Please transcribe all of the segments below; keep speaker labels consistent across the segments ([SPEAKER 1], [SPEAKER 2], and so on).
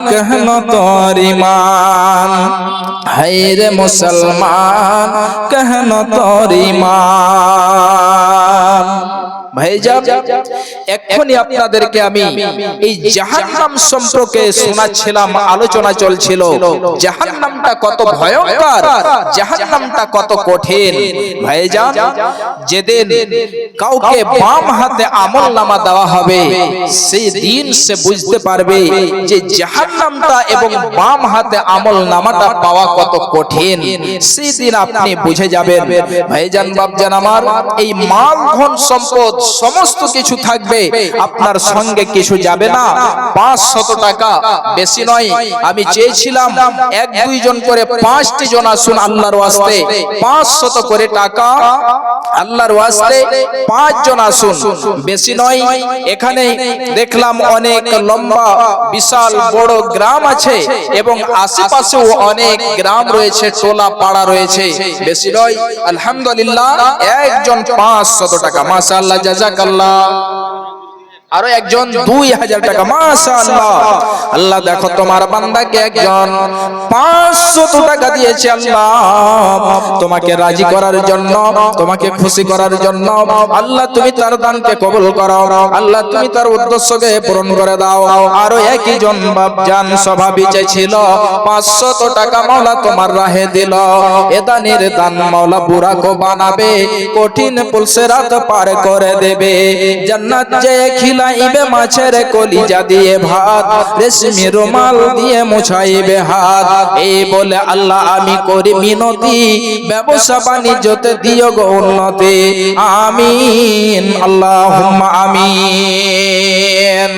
[SPEAKER 1] कहन तोर ईमान है रे मुसलमान कहन तोर ईमान। ভাইজান এখনই আপনাদেরকে আমি এই জাহান্নাম সম্পর্কে শোনাচ্ছিলাম, আলোচনা চলছিল জাহান্নামটা কত ভয়ঙ্কর, জাহান্নামটা কত কঠিন। ভাইজান যেদিন কাউকে বাম হাতে আমলনামা দেওয়া হবে সেই দিন সে বুঝতে পারবে যে জাহান্নামটা এবং বাম হাতে আমলনামাটা পাওয়া কত কঠিন। সেই দিন আপনি বুঝে যাবেন। ভাইজান বাপজান আমার, এই মাল ধন সম্পদ সমস্ত কিছু থাকবে, আপনার সঙ্গে কিছু যাবে না। 500 টাকা বেশি নয়, আমি চেয়েছিলাম 1-2 জন করে 5টি জন আসুন আল্লাহর ওয়াস্তে, 500 করে টাকা আল্লাহর ওয়াস্তে 5 জন আসুন, বেশি নয়। এখানে দেখলাম অনেক লম্বা বিশাল বড় গ্রাম আছে এবং আশেপাশেও অনেক গ্রাম রয়েছে, টোলা পাড়া রয়েছে, বেশি নয়। আলহামদুলিল্লাহ একজন 500 টাকা, মাশাআল্লাহ জাযাকাল্লাহ। আরো একজন 2000 টাকা, মাশাআল্লাহ। আল্লাহ দেখো তোমার বান্দাকে একজন 500 টাকা দিয়েছে আল্লাহ তোমাকে রাজি করার জন্য, তোমাকে খুশি করার জন্য। আল্লাহ তুমি তার দানকে কবুল করো, আল্লাহ তুমি তার উদ্দেশ্যকে পূরণ করে দাও। আরো একজন বাপজান স্বভাবই ছিল 500 টাকা মাওলা তোমার রাহে দিল। এ দানের দান মাওলা বুড়াকে বানাবে, কঠিন পুলসিরাত পার করে দেবে। জান্নাত যে খিলাইবে মাছের কলিজা দিয়ে ভাত, রেশমি রুমাল দিয়ে মুছাইবে হাত। এই বলে আল্লাহ আমি করি মিনতি, ব্যবসা বাণিজ্যতে দিও গো উন্নতি। আমিন আল্লাহুম্মা আমিন।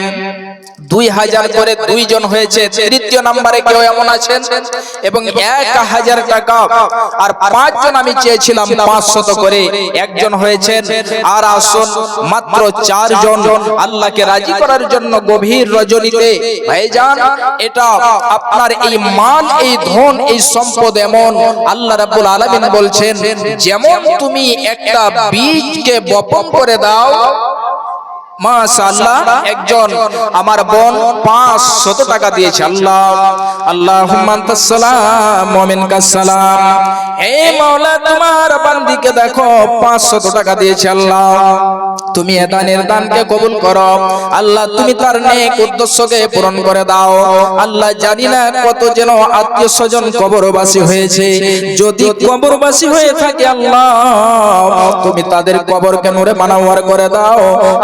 [SPEAKER 1] 2000 করে 2 জন হয়েছে। তৃতীয় নম্বরে কেউ এমন আছেন এবং 1000 টাকা আর 5 জন আমি চেয়েছিলাম 500 করে, একজন হয়েছেন। আর আসুন মাত্র 4 জন আল্লাহকে রাজি করার জন্য গভীর রজনীতে। ভাইজান এটা আপনার এই মাল, এই ধন, এই সম্পদ এমন, আল্লাহ রাব্বুল আলামিন বলছেন যেমন তুমি একটা বীজকে বপন করে দাও, মাশাআল্লাহ একজন আমার বোন 500 টাকা দিয়েছে। আল্লাহ আল্লাহুম্মা আনতাস সালাম ওয়া মিনকাস সালাম। হে মাওলা তোমার বান্দিকে দেখো 500 টাকা দিয়েছে। আল্লাহ তুমি এ দানের দানকে কবুল করো, আল্লাহ তুমি তার নেক উদ্দেশ্যকে পূরণ করে দাও। আল্লাহ জানি না কত যেন আত্মীয় স্বজন কবরবাসী হয়েছে, যদি কবরবাসী হয়ে থাকে আল্লাহ তুমি তাদের কবরকে নূরে মানাওয়ার করে দাও।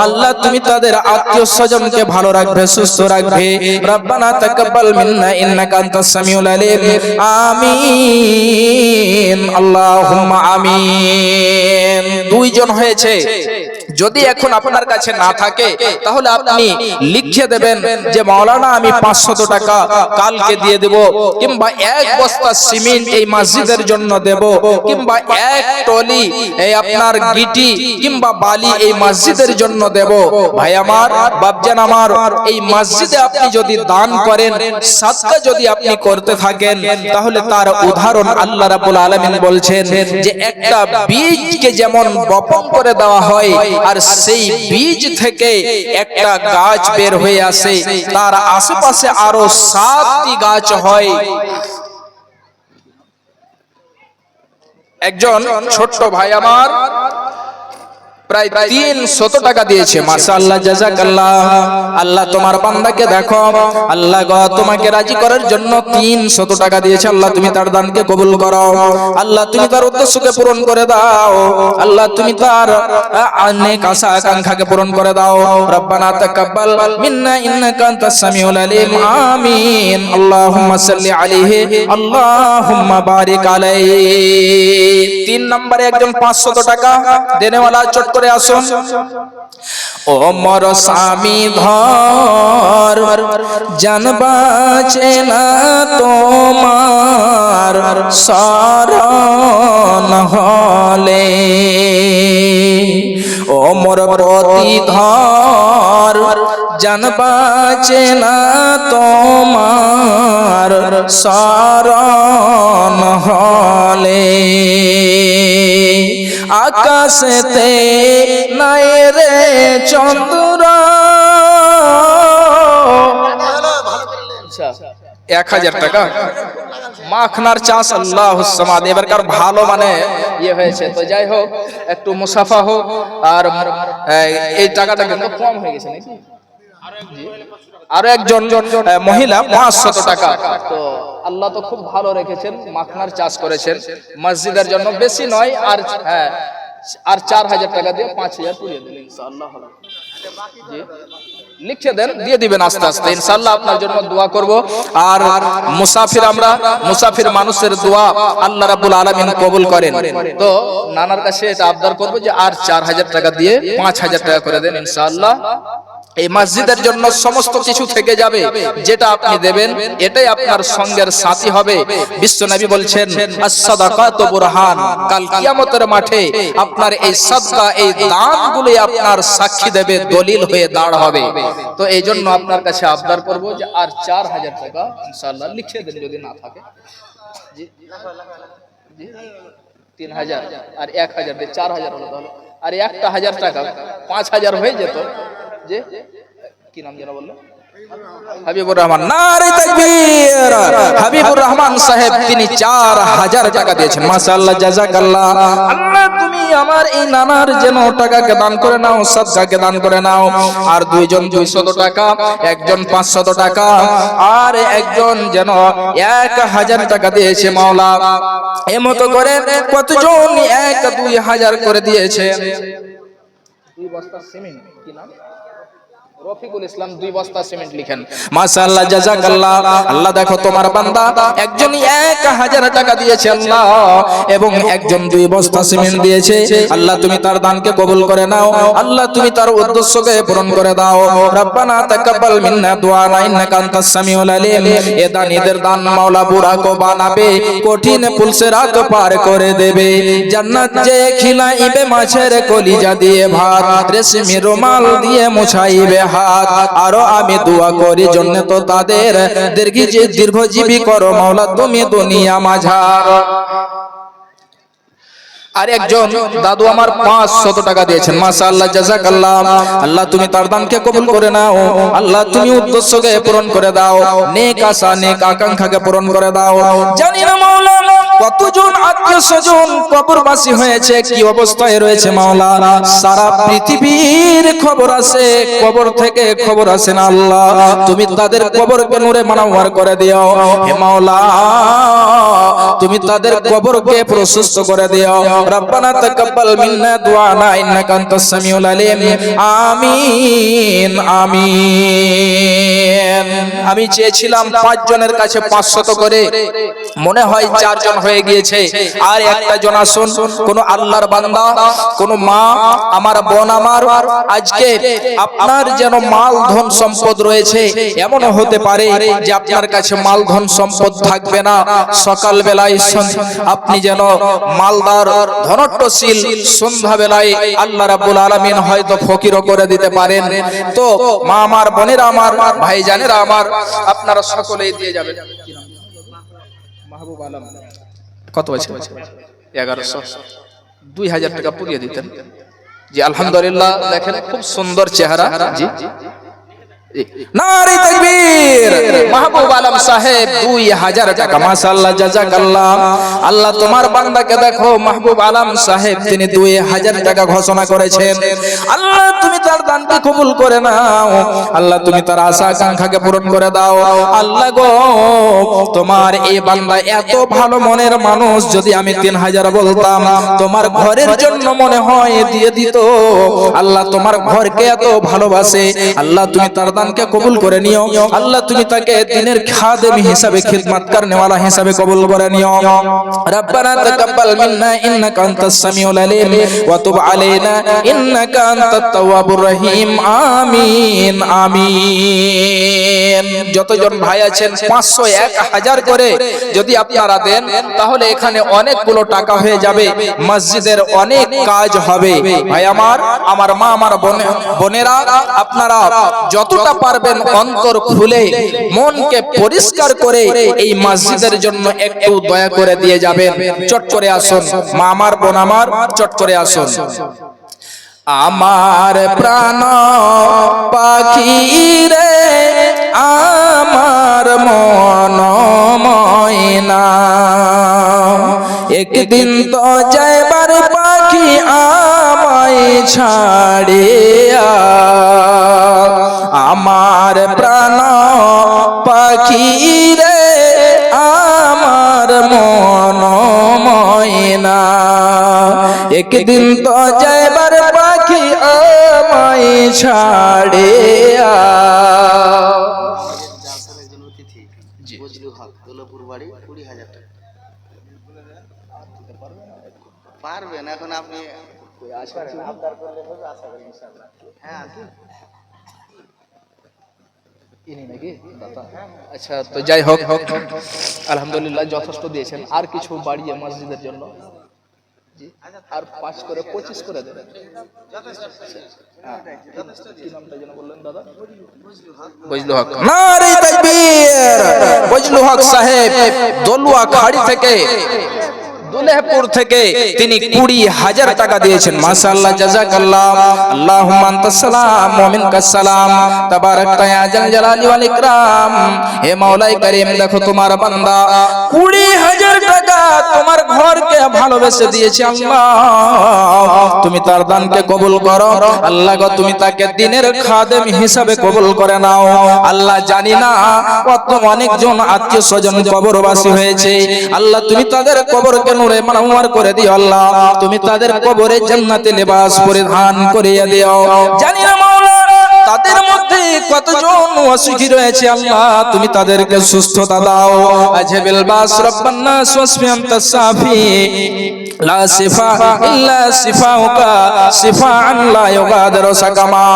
[SPEAKER 1] আল্লাহ তুমি তাদের আত্মীয় স্বজনকে ভালো রাখবে, সুস্থ রাখবে। রব্বানা তাকাব্বাল মিন্না ইন্নাকা আনতাস সামিউল আলিম। আমিন আল্লাহুম্মা আমিন। 2 জন হয়েছে। যদি এখন আপনার কাছে না থাকে তাহলে আপনি লিখে দেবেন যে মাওলানা আমি 500 টাকা কালকে দিয়ে দেব, কিংবা 1 বস্তা সিমেন্ট এই মসজিদের জন্য দেব, কিংবা 1 টলি এই আপনার গিটি কিংবা বালি এই মসজিদের জন্য দেব। ভাই আমার, বাপজান আমার, এই মসজিদে আপনি যদি দান করেন, সাদকা যদি আপনি করতে থাকেন, তাহলে তার উদাহরণ আল্লাহ রাব্বুল আলামিন বলছেন যে একটা বীজকে যেমন বপন করে দেওয়া হয় আর সেই বীজ থেকে একটা গাছ বের হয়ে আসে, তার আশেপাশে আরো 7টি গাছ হয়। একজন ছোট্ট ভাই আমার প্রায় 300 টাকা দিয়েছে। মাশাআল্লাহ জাযাকাল্লাহ। আল্লাহ তোমার বান্দাকে দেখো, আল্লাহ গো তোমাকে রাজি করার জন্য 300 টাকা দিয়েছে। আল্লাহ তুমি তার দানকে কবুল করো, আল্লাহ তুমি তার উদ্দেশ্যকে পূরণ করে দাও, আল্লাহ তুমি তার অনেক আশা আকাঙ্ক্ষাকে পূরণ করে দাও। রব্বানা তাকাব্বাল মিন্না ইন্নাকা আনতাস সামিউল আলিম। আমিন আল্লাহুম্মা সাল্লি আলাইহি আল্লাহুম্মা বারিক আলাইহি। 3 নম্বরে একজন 500 টাকা দেনেওয়ালা চট করে আসুন। ও মোর স্বামী ধর জান বাঁচে না তোমার শরণ হলে, ও মোর প্রতি ধর জান বাঁচে না তোমার শরণ হলে। আকাশেতে নাই রে চন্দ্র, 1000 টাকা মাখনার চাষ। আল্লাহ সামাদ। এবারকার ভালো মানে ইয়ে হয়েছে। তো যাই হোক, একটু মুসাফা হোক। আর এই টাকাটা কিন্তু কম হয়ে গেছে নাকি? আরো একজন মহিলা 500 টাকা। তো আল্লাহ তো খুব ভালো রেখেছেন, মাখনার চাষ করেছেন মসজিদের জন্য, বেশি নয়। আর হ্যাঁ, আর 4000 টাকা দিয়ে 5000 পুরিয়ে দিন ইনশাআল্লাহ। জি, লিখে দেন, দিয়ে দিবেন আস্তে আস্তে ইনশাআল্লাহ। আপনার জন্য দোয়া করব। আর মুসাফির, আমরা মুসাফির মানুষের দোয়া আল্লাহ রাব্বুল আলামিন কবুল করেন। তো নানার কাছে এটা আবদার করব যে আর 4000 টাকা দিয়ে 5000 টাকা করে দেন ইনশাআল্লাহ। এই মসজিদের জন্য সমস্ত কিছু থেকে যাবে, যেটা আপনি দেবেন এটাই আপনার সঙ্গের সাথী হবে। বিশ্বনবী বলছেন as-সাদাকাতু বুরহান, কাল কিয়ামতের মাঠে আপনার এই সাদকা, এই দানগুলো আপনার সাক্ষী দেবে, দলিল হয়ে দাঁড় হবে। তো এই জন্য আপনার কাছে আবদার করব যে আর 4000 টাকা ইনশাআল্লাহ লিখে দেন যদি না থাকে। জি জি, 3000 আর 1000 দিয়ে 4000 হলো, তাহলে আর একটা 1000 টাকা 5000 হয়ে যেত। যে কি নাম যেন বললো? হাবিবুর রহমান। নারে তাকবীর। হাবিবুর রহমান সাহেব তিনি 4000 টাকা দিয়েছেন। মাশাআল্লাহ, জাযাকাল্লাহ। আল্লাহ তুমি আমার এই নানার যেন টাকাকে দান করে নাও, সাদকাকে দান করে নাও। আর দুইজন 200 টাকা, একজন 500 টাকা, আর একজন যেন 1000 টাকা দিয়েছে মাওলা। এমতো করে কতজন 1-2000 করে দিয়েছে। 2 বস্তা সিমেন্ট, কি নাম? রফিকুল ইসলাম 2 বস্তা সিমেন্ট লিখেন। মাশাআল্লাহ, জাযাকাল্লাহ। আল্লাহ দেখো তোমার বান্দা একজন 1000 টাকা দিয়েছে আল্লাহ, এবং একজন 2 বস্তা সিমেন্ট দিয়েছে। আল্লাহ তুমি তার দানকে কবুল করে নাও। আল্লাহ তুমি তার উদ্দেশ্যকে পূরণ করে দাও। রব্বানা তাকাব্বাল মিন্না দুআনা ইন্নাকা আনতাস সামিউল আলিম। এ দানীদের দান মাওলা বুড়াকো বানাবে, কঠিন পুলসিরাত পার করে দেবে। জান্নাত যে খিলাইবে মাছের কলিজা দিয়ে ভাত, রেশমি রুমাল দিয়ে মুছাইবে হাত। আরো আমি দোয়া করি জন্য তো তাদের দীর্ঘজীবী করো মাওলা তুমি দুনিয়া মাঝার। আর একজন দাদু আমার 500 টাকা দিয়েছেন। মাশাআল্লাহ, জাযাকাল্লাহ। আল্লাহ তুমি তার দানকে কবুল করে নাও। আল্লাহ তুমি উদ্দেশ্যকে পূরণ করে দাও, নেক আশা নেক আকাঙ্ক্ষাকে পূরণ করে দাও। জানি না মাওলা কতজন আত্মীয় স্বজন কবরবাসী হয়েছে, কি অবস্থায় রয়েছে মাওলা। সারা পৃথিবীর খবর আছে, কবর থেকে খবর আছে না আল্লাহ। তুমি তাদের কবরকে নূরে মানওয়ার করে দিও হে মাওলা। তুমি তাদের কবরকে প্রশস্ত করে দিও। রব্বানা তাকাব্বাল মিন্না দুআনা ইন্নাকা আনতাস সামিউল আলিম। আমিন আমিন। আমি চেয়েছিলাম 5 জনের কাছে 500 করে, মনে হয় 4 জন হয়ে গিয়েছে। আর একটা জন আসুন, কোন আল্লাহর বান্দা, কোন মা আমার, বোন আমার, আজকে আপনার যেন মাল ধন সম্পদ রয়েছে, এমন হতে পারে যে আপনার কাছে মাল ধন সম্পদ থাকবে না। সকাল বেলায় আপনি যেন মালদার ধনট্টশীল, সন্ধ্যা বেলায় আল্লাহ রাব্বুল আলামিন হয়তো ফকিরও করে দিতে পারেন। তো মা আমার, বোনেরা আমার, ভাইজানেরা আমার, আপনারা সকলেই দিয়ে যাবেন। মাহবুব আলম কত আছে? 1100। 2000 টাকা পুরিয়ে দিতেন। জি আলহামদুলিল্লাহ। দেখেন খুব সুন্দর চেহারা। জি নারে তাকবীর। মাহবুব আলম সাহেব 2000 টাকা। মাশাআল্লাহ, জাযাকাল্লাহ। আল্লাহ তোমার বান্দাকে দেখো, মাহবুব আলম সাহেব তিনি 2000 টাকা ঘোষণা করেছেন। আল্লাহ তুমি তার দানকে কবুল করে নাও। আল্লাহ তুমি তার আশা আকাঙ্ক্ষাকে পূরণ করে দাও। আল্লাহ গো, তোমার এই বান্দা এত ভালো মনের মানুষ, যদি আমি 3000 বলতাম তোমার ঘরের জন্য মনে হয় দিয়ে দিত। আল্লাহ তোমার ঘরকে এত ভালোবাসে। আল্লাহ তুমি তার দানকে কবুল করে নিও। আল্লাহ তুমি তাকে দিনের খাদেম হিসাবে, খিদমত করনেওয়ালা হিসাবে কবুল করে নিও। রব্বানা তাকাব্বাল মিন্না ইন্নাকা আনতাস সামিউল আলিম ওয়া তুব আলাইনা ইন্নাকা আনতাত তাওয়াবুর রহিম। আমিন আমিন। যতজন ভাই আছেন 500 1000 করে যদি আপনারা দেন, তাহলে এখানে অনেকগুলো টাকা হয়ে যাবে, মসজিদের অনেক কাজ হবে। ভাই আমার, আমার মা, আমার বোনেরা, আপনারা যতটা পারবেন অন্তর খুলে, মনকে পরিষ্কার করে এই মসজিদের জন্য একটু দয়া করে দিয়ে যাবেন। চট করে আসুন মা আমার, বোন আমার, চট করে আসুন। আমার প্রাণ পাখি রে, আমার মন একদিন তো যাইবার পাখি আমায় ছাড়িয়া, আমার প্রাণ পাখি রে আমার মন ময়না, একদিন তো যাইবার পাখি আমায় ছাড়িয়া।
[SPEAKER 2] পারবেন এখন আপনি
[SPEAKER 1] আচ্ছা, তো যাই হোক, আলহামদুলিল্লাহ যথেষ্ট দিয়েছেন। আর কিছু বাড়িয়ে মসজিদের জন্য আর 5 করে 25 করে দেবেন। বজলু হক, নারে তাকবীর। বজলু হক সাহেব দলুয়া খাড়ি থেকে, দুলেহপুর থেকে তিনি 20,000 টাকা দিয়েছেন। মাশাআল্লাহ, জাযাকাল্লাহ। আল্লাহুম্মা আনতাস সালাম ওয়া মিনকাস সালাম, তাবারাকতা ইয়া জাল জালালি ওয়াল ইকরাম। হে মাওলাই কারীম, দেখো তোমার বান্দা 20,000 টাকা তোমার ঘরকে ভালোবেসে দিয়েছে। আল্লাহ তুমি তার দানকে কবুল করো। আল্লাহ গো, তুমি তাকে দিনের খাদেম হিসাবে কবুল করে নাও। আল্লাহ জানি না কত অনেকজন আত্মীয় স্বজন কবরবাসী হয়েছে। আল্লাহ তুমি তাদের কবরকে নূরে মানওয়ার করে দিও। আল্লাহ তুমি তাদের কবরে জান্নাতে লিবাস পরিধান করিয়ে দিও। জানি না মাওলা তাদের মধ্যে কতজন অসুখী রয়েছে। আল্লাহ তুমি তাদেরকে সুস্থতা দাও। আজবিল বাস রব্বান নাস ওয়াসফি আনতাস সাফি, লা শিফা ইল্লা শিফাউকা, শিফাআন লা ইউগাদিরু সাকামা।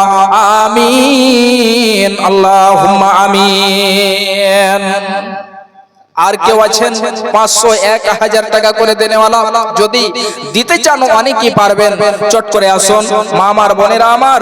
[SPEAKER 1] আমিন, আল্লাহুম্মা আমিন। আর কেউ আছেন 500, 1000 টাকা করে দেনেওয়ালা? যদি দিতে চান অনেকেই পারবেন, চট করে আসুন। মা আমার, বোনেরা আমার।